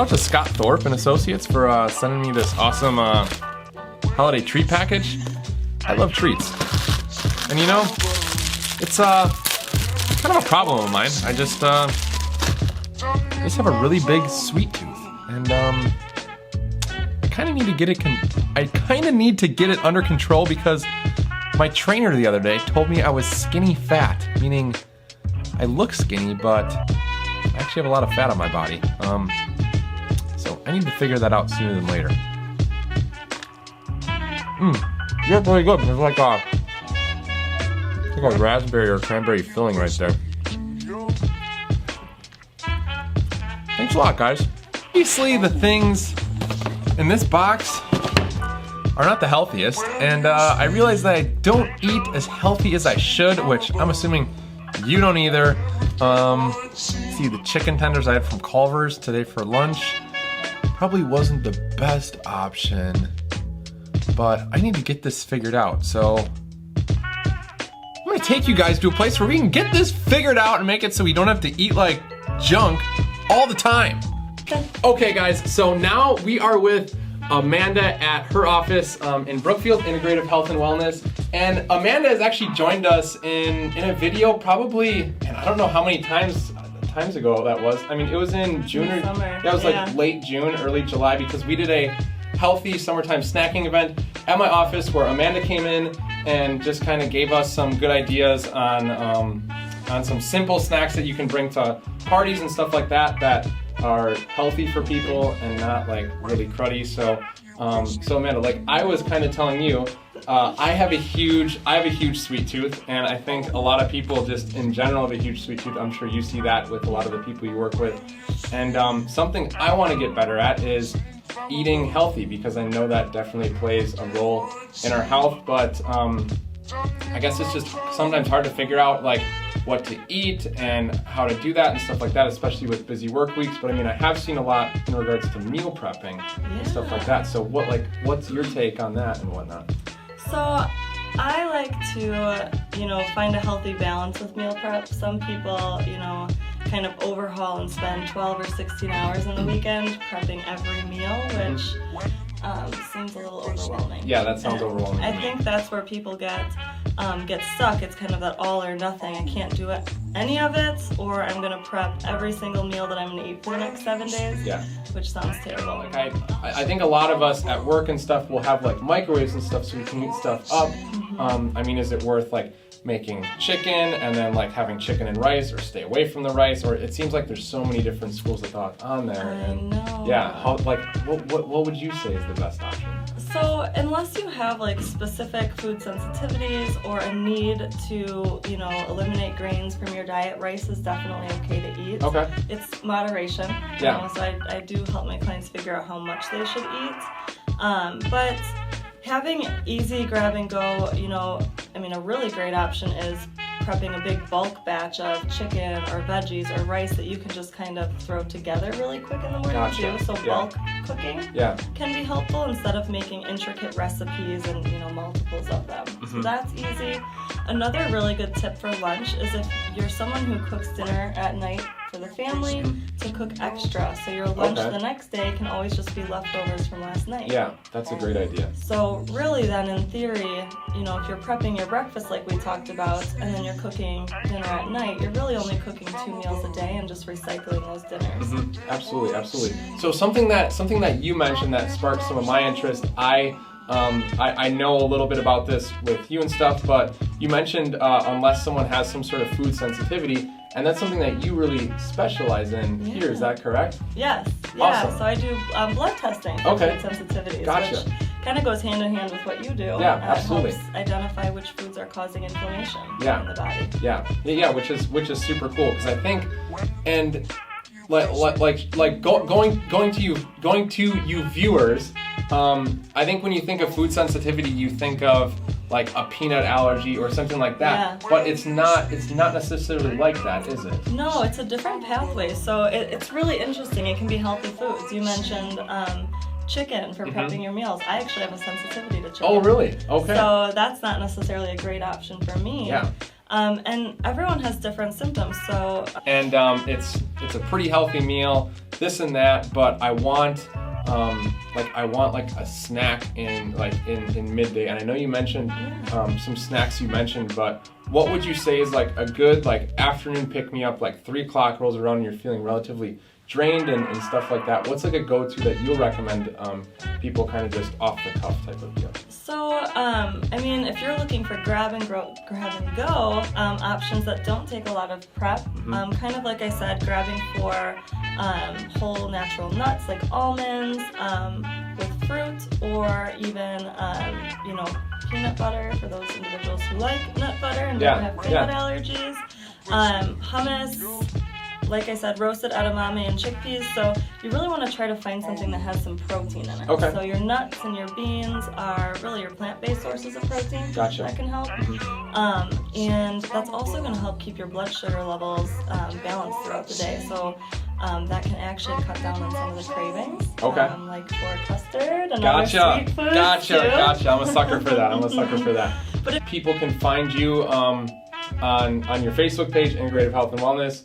out to Scott Thorpe and Associates for sending me this awesome holiday treat package. I love treats. And you know, it's kind of a problem of mine. I just have a really big sweet tooth. And I kind of need to get it under control because my trainer the other day told me I was skinny fat, meaning I look skinny, but I actually have a lot of fat on my body. So I need to figure that out sooner than later. Yeah, really good. There's like a raspberry or cranberry filling right there. Thanks a lot, guys. Obviously, the things in this box are not the healthiest, and I realize that I don't eat as healthy as I should, which I'm assuming you don't either. See, the chicken tenders I had from Culver's today for lunch probably wasn't the best option, but I need to get this figured out. So I'm gonna take you guys to a place where we can get this figured out and make it so we don't have to eat like junk all the time. Okay guys, so now we are with Amanda at her office in Brookfield Integrative Health and Wellness. And Amanda has actually joined us in a video probably, and I don't know how many times ago that was. I mean, it was in June or that was like late June, early July, because we did a healthy summertime snacking event at my office where Amanda came in and just kind of gave us some good ideas on some simple snacks that you can bring to parties and stuff like that that are healthy for people and not like really cruddy. So Amanda, like I was kind of telling you, I have a huge sweet tooth, and I think a lot of people just in general have a huge sweet tooth. I'm sure you see that with a lot of the people you work with. And something I want to get better at is eating healthy, because I know that definitely plays a role in our health, but I guess it's just sometimes hard to figure out like what to eat and how to do that and stuff like that, especially with busy work weeks. But I mean, I have seen a lot in regards to meal prepping and stuff like that. So what's your take on that and whatnot? So I like to, find a healthy balance with meal prep. Some people, kind of overhaul and spend 12 or 16 hours in the weekend prepping every meal, which seems a little overwhelming. Yeah, that sounds overwhelming. I think that's where people get stuck. It's kind of that all or nothing. I can't do any of it, or I'm gonna prep every single meal that I'm gonna eat for the next 7 days. Yeah. Which sounds terrible. Like I think a lot of us at work and stuff will have like microwaves and stuff so we can heat stuff up. I mean, is it worth like making chicken and then like having chicken and rice, or stay away from the rice? Or it seems like there's so many different schools of thought on there. I know. Yeah, what would you say is the best option? So unless you have like specific food sensitivities or a need to, eliminate grains from your diet, rice is definitely okay to eat. Okay. It's moderation. Yeah. So I do help my clients figure out how much they should eat. But having easy grab and go, a really great option is prepping a big bulk batch of chicken or veggies or rice that you can just kind of throw together really quick in the morning too. So bulk cooking can be helpful instead of making intricate recipes and multiples of them. So that's easy. Another really good tip for lunch is if you're someone who cooks dinner at night for the family, to cook extra, so your lunch the next day can always just be leftovers from last night. Yeah, that's a great idea. So really then in theory, if you're prepping your breakfast like we talked about, and then you're cooking dinner at night, you're really only cooking 2 meals a day and just recycling those dinners. Absolutely. So something that you mentioned that sparked some of my interest, I know a little bit about this with you and stuff, but you mentioned unless someone has some sort of food sensitivity, and that's something that you really specialize in here, is that correct? Yes. Awesome. So I do blood testing for food sensitivities, which kind of goes hand in hand with what you do. Yeah, absolutely. It helps identify which foods are causing inflammation in the body. Yeah, which is super cool, because I think, and going to you viewers, I think when you think of food sensitivity, you think of like a peanut allergy or something like that. But it's not necessarily like that, is it? No, it's a different pathway. So it's really interesting. It can be healthy foods. You mentioned chicken for prepping your meals. I actually have a sensitivity to chicken. Oh, really? Okay. So that's not necessarily a great option for me. Yeah. And everyone has different symptoms, so... And it's a pretty healthy meal. this and that, but I want like a snack in midday. And I know you mentioned some snacks you mentioned, but what would you say is like a good like afternoon pick me up, like 3 o'clock rolls around and you're feeling relatively drained and stuff like that? What's like a go-to that you'll recommend people kind of just off the cuff type of deal? So, I mean, if you're looking for grab and go options that don't take a lot of prep, kind of like I said, grabbing for whole natural nuts like almonds with fruit, or even, you know, peanut butter for those individuals who like nut butter and don't have peanut allergies, hummus, like I said, roasted edamame and chickpeas. So you really want to try to find something that has some protein in it. Okay. So your nuts and your beans are really your plant-based sources of protein. Gotcha. That can help. And that's also going to help keep your blood sugar levels balanced throughout the day. So that can actually cut down on some of the cravings. Okay. Like for custard and other sweet foods Gotcha. I'm a sucker for that. But if people can find you on your Facebook page, Integrative Health and Wellness,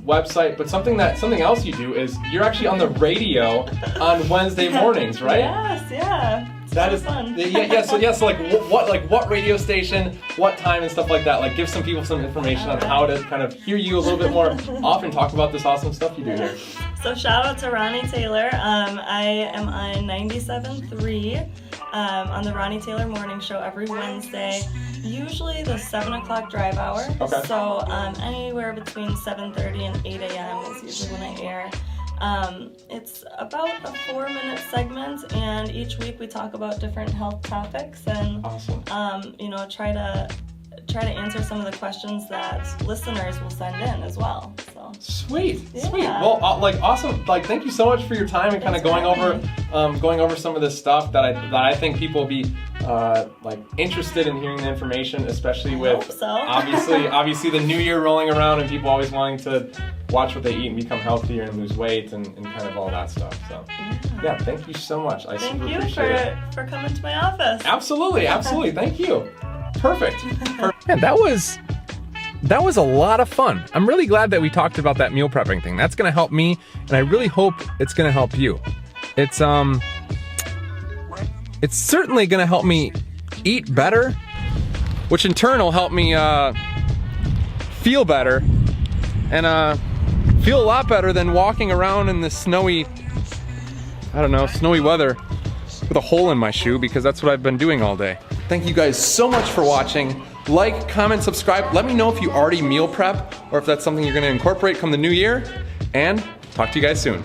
website, but something else you do is you're actually on the radio on Wednesday mornings, right? Yes, yeah. That is fun. So what radio station, what time and stuff like that. Like give some people some information on how to kind of hear you a little bit more often talk about this awesome stuff you do here. So shout out to Ronnie Taylor. I am on 97.3 on the Ronnie Taylor Morning Show every Wednesday. Usually the 7 o'clock drive hour. Okay. So anywhere between 7:30 and 8 a.m. is usually when I air. It's about a 4-minute segment, and each week we talk about different health topics and awesome. you know, try to answer some of the questions that listeners will send in as well. So sweet. Well, like awesome. Like thank you so much for your time and kind of going over some of this stuff that I think people will be like interested in hearing the information, especially with obviously the new year rolling around and people always wanting to watch what they eat and become healthier and lose weight and kind of all that stuff. So yeah, thank you so much. I super appreciate it. Thank you for coming to my office. Absolutely. Thank you. Perfect. Man, that was a lot of fun. I'm really glad that we talked about that meal prepping thing. That's gonna help me, and I really hope it's gonna help you. It's certainly gonna help me eat better, which in turn will help me feel better, and feel a lot better than walking around in this snowy weather with a hole in my shoe, because that's what I've been doing all day. Thank you guys so much for watching. Like, comment, subscribe. Let me know if you already meal prep or if that's something you're gonna incorporate come the new year, and talk to you guys soon.